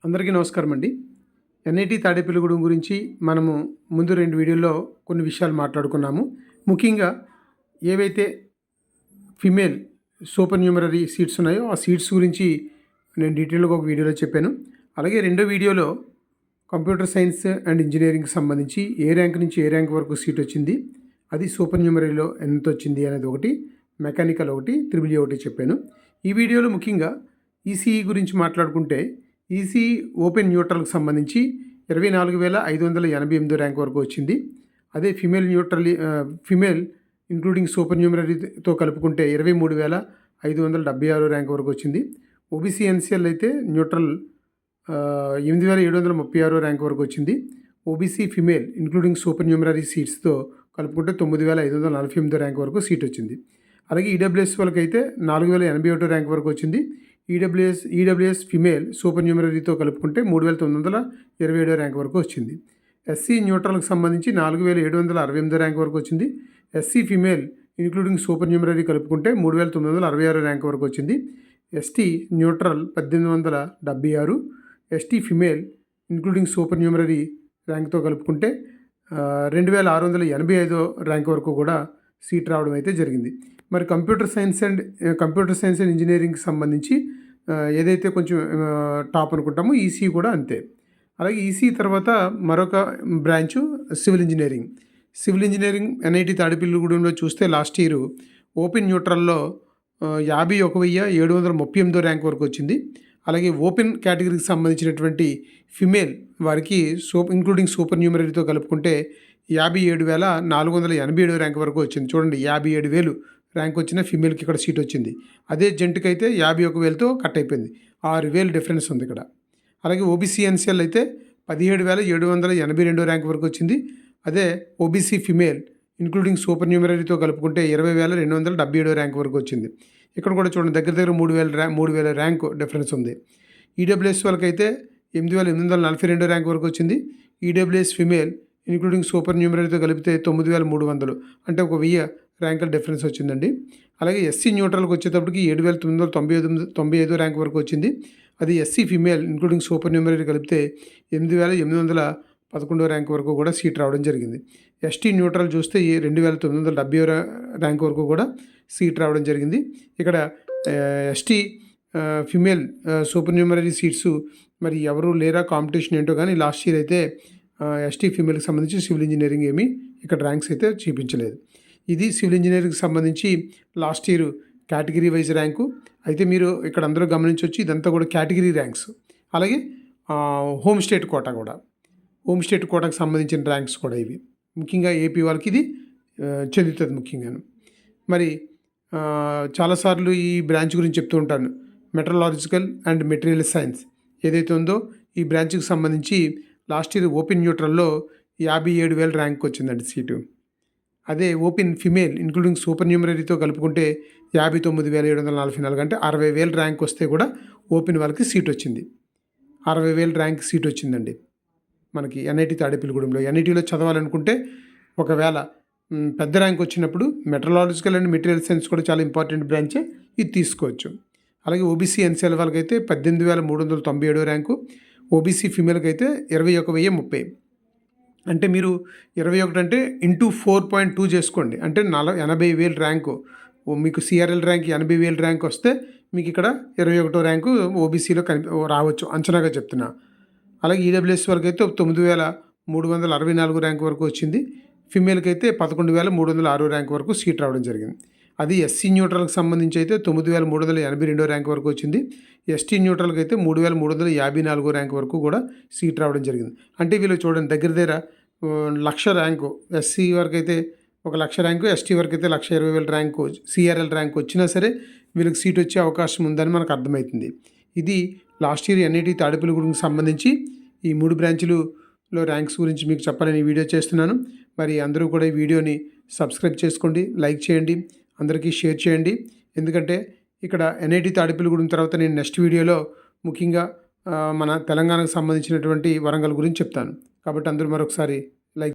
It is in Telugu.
అందరికీ నమస్కారం అండి. ఎన్ఐటి తాడేపల్లిగూడెం గురించి మనము ముందు 2 వీడియోల్లో కొన్ని విషయాలు మాట్లాడుకున్నాము. ముఖ్యంగా ఏవైతే ఫిమేల్ సూపర్ న్యూమరరీ సీట్స్ ఉన్నాయో ఆ సీట్స్ గురించి నేను డీటెయిల్గా ఒక వీడియోలో చెప్పాను. అలాగే రెండో వీడియోలో కంప్యూటర్ సైన్స్ అండ్ ఇంజనీరింగ్కి సంబంధించి ఏ ర్యాంక్ నుంచి ఏ ర్యాంక్ వరకు సీట్ వచ్చింది, అది సూపర్ న్యూమరరీలో ఎంత వచ్చింది అనేది ఒకటి, మెకానికల్ ఒకటి, త్రిబుల్ ఒకటి చెప్పాను. ఈ వీడియోలో ముఖ్యంగా ఈసీఈ గురించి మాట్లాడుకుంటే ఈసీఈ ఓపెన్ న్యూట్రల్కి సంబంధించి 24,588 ర్యాంక్ వరకు వచ్చింది. అదే ఫిమేల్ ఇంక్లూడింగ్ సూపర్ న్యూమరరీతో కలుపుకుంటే 23,576 ర్యాంక్ వరకు వచ్చింది. ఓబీసీ ఎన్సీఎల్ అయితే న్యూట్రల్ 8,736 ర్యాంక్ వరకు వచ్చింది. OBC female including supernumerary సీట్స్తో కలుపుకుంటే 9,548 ర్యాంక్ వరకు సీట్ వచ్చింది. అలాగే ఈడబ్ల్యూఎస్ వాళ్ళకైతే 4,081 ర్యాంక్ వరకు వచ్చింది. ఈడబ్ల్యూఎస్ ఫిమేల్ సూపర్ న్యూమరరీతో కలుపుకుంటే 3,927 ర్యాంక్ వరకు వచ్చింది. ఎస్సీ న్యూట్రల్కి సంబంధించి 4,768 ర్యాంక్ వరకు వచ్చింది. SC female including supernumerary కలుపుకుంటే 3,966 ర్యాంక్ వరకు వచ్చింది. ST neutral 1,876, ST female including supernumerary ర్యాంక్తో కలుపుకుంటే 2,685 ర్యాంక్ వరకు కూడా సీట్ రావడం అయితే జరిగింది. మరి కంప్యూటర్ సైన్స్ అండ్ ఇంజనీరింగ్కి సంబంధించి ఏదైతే కొంచెం టాప్ అనుకుంటామో ఈసీ కూడా అంతే. అలాగే ఈసీ తర్వాత మరొక బ్రాంచు సివిల్ ఇంజనీరింగ్ ఎన్ఐటి తాడేపల్లిగూడెంలో చూస్తే లాస్ట్ ఇయర్ ఓపెన్ న్యూట్రల్లో 51,738 ర్యాంక్ వరకు వచ్చింది. అలాగే ఓపెన్ కేటగిరీకి సంబంధించినటువంటి ఫిమేల్ వారికి ఇంక్లూడింగ్ సూపర్ న్యూమరరీతో కలుపుకుంటే 57,487 ర్యాంక్ వరకు వచ్చింది. చూడండి, 57,000 ర్యాంక్ వచ్చిన ఫిమేల్కి ఇక్కడ సీట్ వచ్చింది. అదే జెంట్కి అయితే 51,000తో కట్ అయిపోయింది. 6,000 డిఫరెన్స్ ఉంది ఇక్కడ. అలాగే ఓబీసీ ఎన్సీఎల్ అయితే 17,782 ర్యాంక్ వరకు వచ్చింది. అదే ఓబీసీ ఫిమేల్ ఇంక్లూడింగ్ సూపర్ న్యూమరరీతో కలుపుకుంటే 20,277 ర్యాంక్ వరకు వచ్చింది. ఇక్కడ కూడా చూడండి, దగ్గర 3,000 ర్యాంక్ డిఫరెన్స్ ఉంది. ఈడబ్ల్యూఎస్ వాళ్ళకైతే 8,842 ర్యాంక్ వరకు వచ్చింది. ఈడబ్ల్యూఎస్ ఫిమేల్ ఇంక్లూడింగ్ సూపర్ న్యూమరరీతో కలిపితే 9,300, అంటే ఒక 1000 ర్యాంకుల డిఫరెన్స్ వచ్చిందండి. అలాగే ఎస్సీ న్యూట్రల్కి వచ్చేటప్పటికి 7,995 ర్యాంక్ వరకు వచ్చింది. అది ఎస్సీ ఫిమేల్ ఇంక్లూడింగ్ సూపర్ న్యూమరీ కలిపితే 8,811 ర్యాంక్ వరకు కూడా సీట్ రావడం జరిగింది. ఎస్టీ న్యూట్రల్ చూస్తే 2,970 ర్యాంక్ వరకు కూడా సీట్ రావడం జరిగింది. ఇక్కడ ఎస్టీ ఫిమేల్ సూపర్ న్యూమరీ సీట్స్ మరి ఎవరు లేరా, కాంపిటీషన్ ఏంటో కానీ లాస్ట్ ఇయర్ అయితే ఎస్టీ ఫిమేల్కి సంబంధించి సివిల్ ఇంజనీరింగ్ ఏమీ ఇక్కడ ర్యాంక్స్ అయితే చూపించలేదు. ఇది సివిల్ ఇంజనీరింగ్కి సంబంధించి last year category wise rank. అయితే మీరు ఇక్కడ అందరూ గమనించవచ్చు, ఇదంతా కూడా కేటగిరీ ర్యాంక్స్. అలాగే హోమ్ స్టేట్ కోటాకు సంబంధించిన ర్యాంక్స్ కూడా ఇవి. ముఖ్యంగా ఏపీ వాళ్ళకి ఇది చెందుతుంది ముఖ్యంగాను. మరి చాలాసార్లు ఈ బ్రాంచ్ గురించి చెప్తూ ఉంటాను. మెట్రలాజికల్ అండ్ మెటీరియల్ సైన్స్ ఏదైతే ఉందో ఈ బ్రాంచ్కి సంబంధించి లాస్ట్ ఇయర్ ఓపెన్ న్యూట్రల్లో 57,000 ర్యాంక్ వచ్చిందండి సీటు. అదే ఓపెన్ ఫిమేల్ ఇంక్లూడింగ్ సూపర్ న్యూమరరీతో కలుపుకుంటే 59,744, అంటే 60,000 ర్యాంక్ వస్తే కూడా ఓపెన్ వాళ్ళకి సీట్ వచ్చింది. 60,000 ర్యాంక్ సీట్ వచ్చిందండి మనకి ఎన్ఐటి తాడేపల్లిగూడెంలో. ఎన్ఐటీలో చదవాలనుకుంటే ఒకవేళ పెద్ద ర్యాంక్ వచ్చినప్పుడు మెట్రలాజికల్ అండ్ మెటీరియల్ సైన్స్ కూడా చాలా ఇంపార్టెంట్ బ్రాంచే, ఇది తీసుకోవచ్చు. అలాగే ఓబీసీ ఎన్సీఎల్ వాళ్ళకి అయితే 18,397 ర్యాంకు, ఓబీసీ ఫిమేల్కి అయితే 21,030. అంటే మీరు 21 అంటే ఇంటూ 4.2 చేసుకోండి, అంటే 80,000 ర్యాంకు. మీకు సిఆర్ఎల్ ర్యాంక్ 80,000 ర్యాంక్ వస్తే మీకు ఇక్కడ 21వ ర్యాంకు ఓబీసీలో రావచ్చు, అంచనాగా చెప్తున్నా. అలాగే ఈడబ్ల్యూఎస్ వరకు అయితే 9,364 ర్యాంక్ వరకు వచ్చింది. ఫిమేల్కి అయితే 11,306 ర్యాంక్ వరకు సీట్ రావడం జరిగింది. అది ఎస్సీ న్యూట్రల్కి సంబంధించి అయితే 9,382 ర్యాంక్ వరకు వచ్చింది. ఎస్టీ న్యూట్రల్కి అయితే 3,354 ర్యాంక్ వరకు కూడా సీట్ రావడం జరిగింది. అంటే వీళ్ళు చూడండి, దగ్గర 1,00,000 ర్యాంకు ఎస్సీ వరకు అయితే 1,00,000 ర్యాంకు, ఎస్టీ వరకు అయితే 1,20,000 ర్యాంకు సిఆర్ఎల్ ర్యాంక్ వచ్చినా సరే వీళ్ళకి సీట్ వచ్చే అవకాశం ఉందని మనకు అర్థమవుతుంది. ఇది లాస్ట్ ఇయర్ ఎన్ఐటి తాడేపల్లిగూడెంకి సంబంధించి ఈ 3 బ్రాంచులలో ర్యాంక్స్ గురించి మీకు చెప్పాలని వీడియో చేస్తున్నాను. మరి అందరూ కూడా ఈ వీడియోని సబ్స్క్రైబ్ చేసుకోండి, లైక్ చేయండి, అందరికీ షేర్ చేయండి. ఎందుకంటే ఇక్కడ ఎన్ఐటి తాడేపల్లిగూడెం తర్వాత నేను నెక్స్ట్ వీడియోలో ముఖ్యంగా మన తెలంగాణకు సంబంధించినటువంటి వరంగల్ గురించి చెప్తాను. కాబట్టి అందరూ మరొకసారి